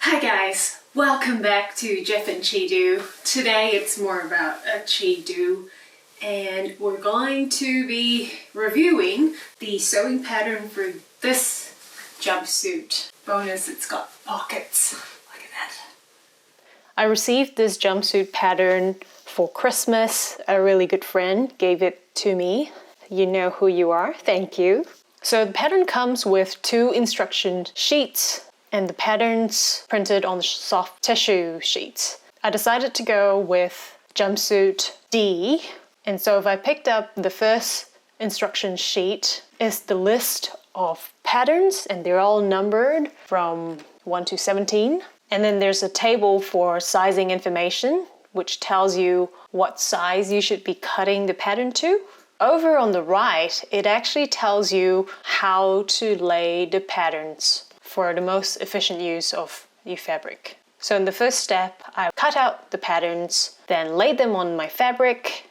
Hi guys, welcome back to Jeff and Chi-Do. Today it's more about a Chi-Do and we're going to be reviewing the sewing pattern for this jumpsuit. Bonus, it's got pockets. Look at that. I received this jumpsuit pattern for Christmas. A really good friend gave it to me. You know who you are, thank you. So the pattern comes with 2 instruction sheets and the pattern's printed on soft tissue sheets. I decided to go with jumpsuit D, and so if I picked up the first instruction sheet, it's the list of patterns and they're all numbered from 1 to 17. And then there's a table for sizing information, which tells you what size you should be cutting the pattern to. Over on the right, it actually tells you how to lay the patterns for the most efficient use of your fabric. So in the first step, I cut out the patterns, then laid them on my fabric.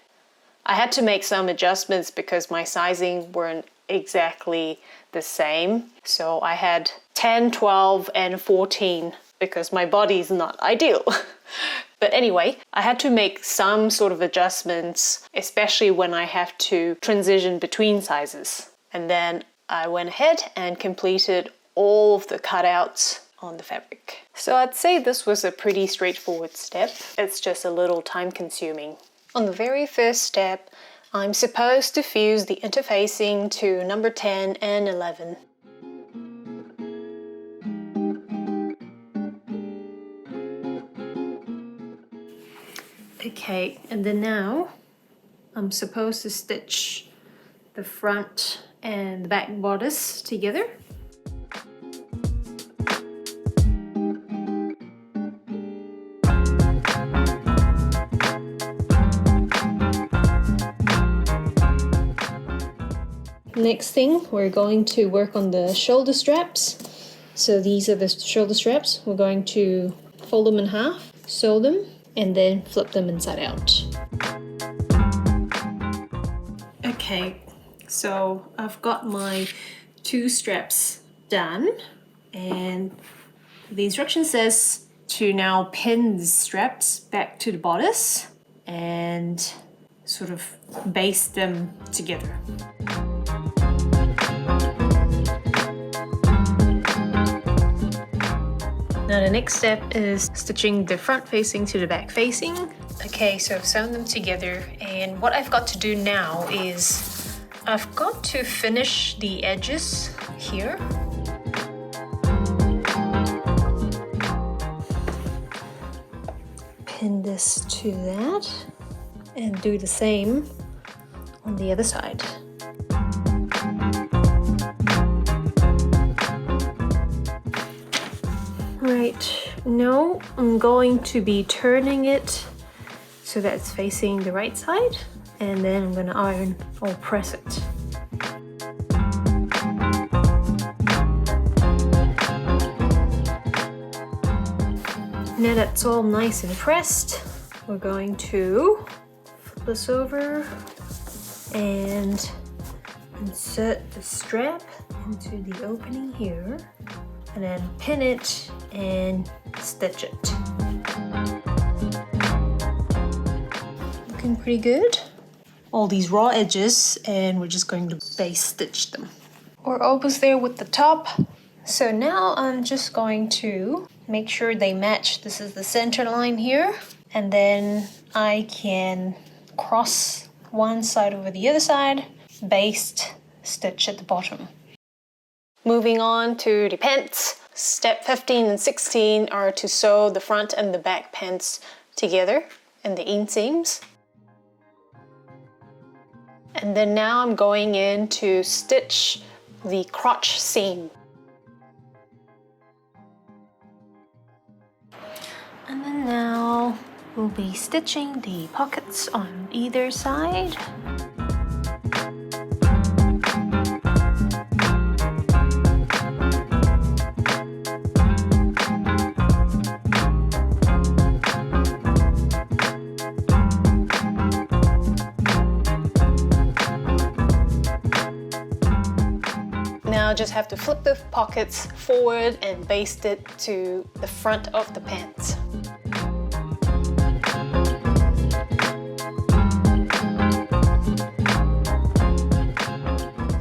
I had to make some adjustments because my sizing weren't exactly the same. So I had 10, 12, and 14 because my body is not ideal. But anyway, I had to make some sort of adjustments, especially when I have to transition between sizes. And then I went ahead and completed all of the cutouts on the fabric. So I'd say this was a pretty straightforward step. It's just a little time consuming. On the very first step, I'm supposed to fuse the interfacing to number 10 and 11. Okay, and then now I'm supposed to stitch the front and the back bodice together. Next thing, we're going to work on the shoulder straps. So these are the shoulder straps. We're going to fold them in half, sew them, and then flip them inside out. Okay, so I've got my 2 straps done, and the instruction says to now pin the straps back to the bodice and sort of baste them together. Now the next step is stitching the front facing to the back facing. Okay, so I've sewn them together, and what I've got to do now is I've got to finish the edges here. Pin this to that and do the same on the other side. Right, now I'm going to be turning it so that it's facing the right side, and then I'm going to iron or press it. Now that's all nice and pressed, we're going to flip this over and insert the strap into the opening here, and then pin it and stitch it. Looking pretty good. All these raw edges, and we're just going to base stitch them. We're almost there with the top. So now I'm just going to make sure they match. This is the center line here, and then I can cross one side over the other side, baste stitch at the bottom. Moving on to the pants. Step 15 and 16 are to sew the front and the back pants together in the inseams. And then now I'm going in to stitch the crotch seam. And then now we'll be stitching the pockets on either side. I'll just have to flip the pockets forward and baste it to the front of the pants.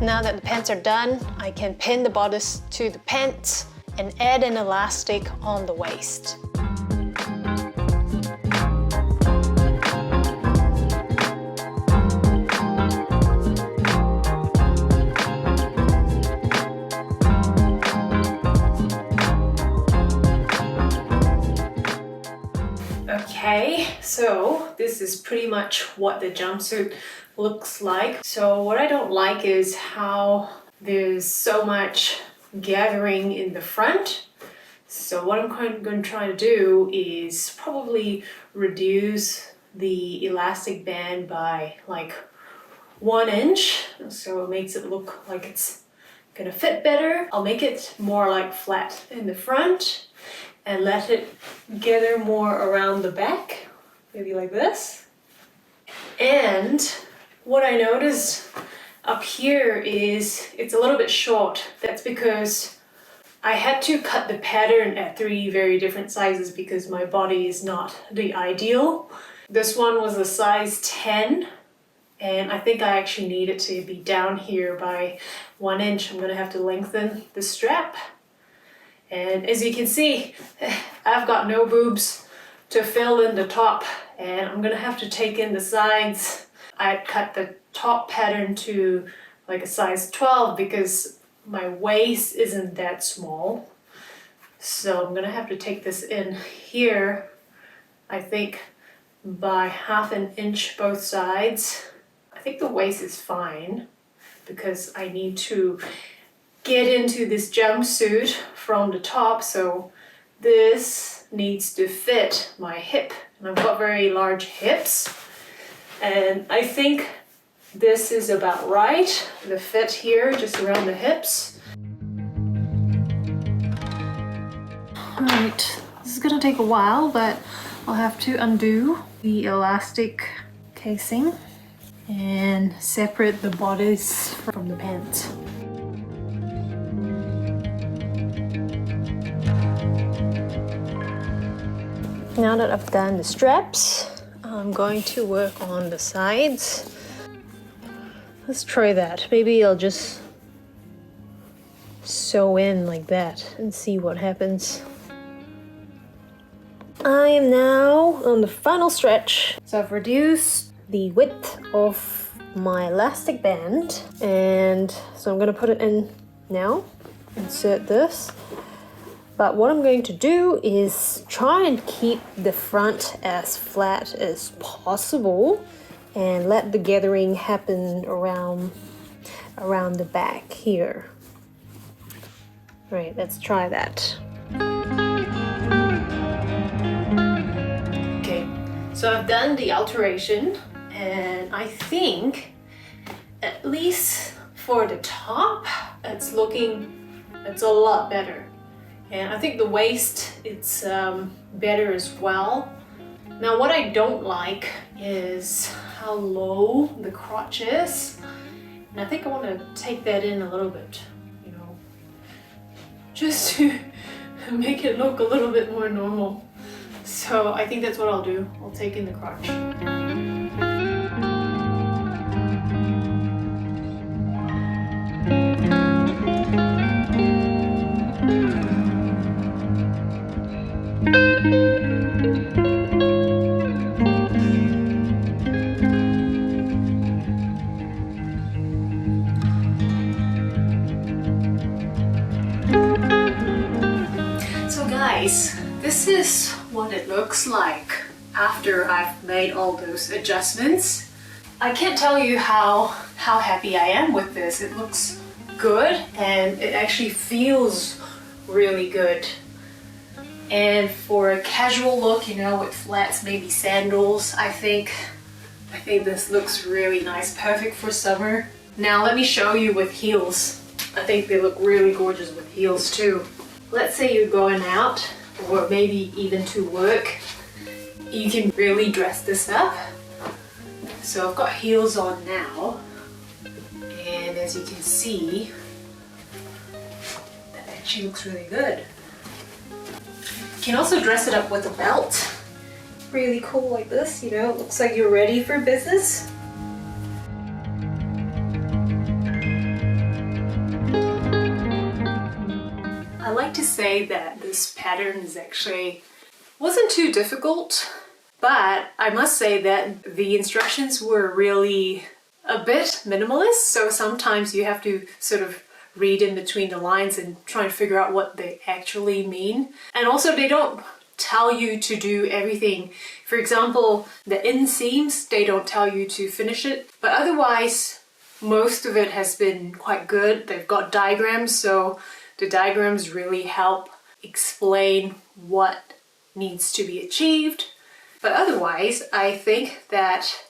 Now that the pants are done, I can pin the bodice to the pants and add an elastic on the waist. Okay, so this is pretty much what the jumpsuit looks like. So what I don't like is how there's so much gathering in the front. So what I'm going to try to do is probably reduce the elastic band by like 1 inch, so it makes it look like it's gonna fit better. I'll make it more like flat in the front and let it gather more around the back, maybe like this. And what I noticed up here is it's a little bit short. That's because I had to cut the pattern at 3 very different sizes because my body is not the ideal. This one was a size 10, and I think I actually need it to be down here by 1 inch. I'm gonna have to lengthen the strap. And as you can see, I've got no boobs to fill in the top, and I'm gonna have to take in the sides. I cut the top pattern to like a size 12 because my waist isn't that small. So I'm gonna have to take this in here, I think by 1/2 inch both sides. I think the waist is fine because I need to get into this jumpsuit from the top, so this needs to fit my hip, and I've got very large hips, and I think this is about right, the fit here just around the hips. Alright, this is gonna take a while, but I'll have to undo the elastic casing and separate the bodice from the pants. Now that I've done the straps, I'm going to work on the sides. Let's try that. Maybe I'll just sew in like that and see what happens. I am now on the final stretch. So I've reduced the width of my elastic band, and so I'm gonna put it in now. Insert this. But what I'm going to do is try and keep the front as flat as possible and let the gathering happen around the back here. Right, let's try that. Okay, so I've done the alteration, and I think at least for the top, it's a lot better. And I think the waist, it's better as well. Now what I don't like is how low the crotch is. And I think I want to take that in a little bit, you know, just to make it look a little bit more normal. So I think that's what I'll do. I'll take in the crotch. This is what it looks like after I've made all those adjustments. I can't tell you how happy I am with this. It looks good and it actually feels really good. And for a casual look, you know, with flats, maybe sandals, I think this looks really nice, perfect for summer. Now let me show you with heels. I think they look really gorgeous with heels too. Let's say you're going out or maybe even to work. You can really dress this up. So I've got heels on now, and as you can see, She looks really good. You can also dress it up with a belt. Really cool like this, you know, it looks like you're ready for business. I like to say that this pattern is actually wasn't too difficult, but I must say that the instructions were really a bit minimalist, so sometimes you have to sort of read in between the lines and try and figure out what they actually mean. And also they don't tell you to do everything. For example, the inseams, they don't tell you to finish it, but otherwise most of it has been quite good. They've got diagrams, so the diagrams really help explain what needs to be achieved. But otherwise, I think that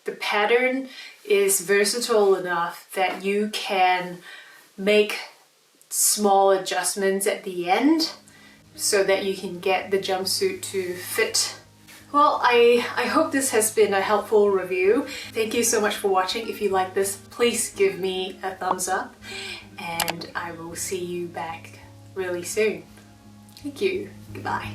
the pattern is versatile enough that you can make small adjustments at the end so that you can get the jumpsuit to fit. Well, I hope this has been a helpful review. Thank you so much for watching. If you like this, please give me a thumbs up and I will see you back really soon. Thank you. Goodbye.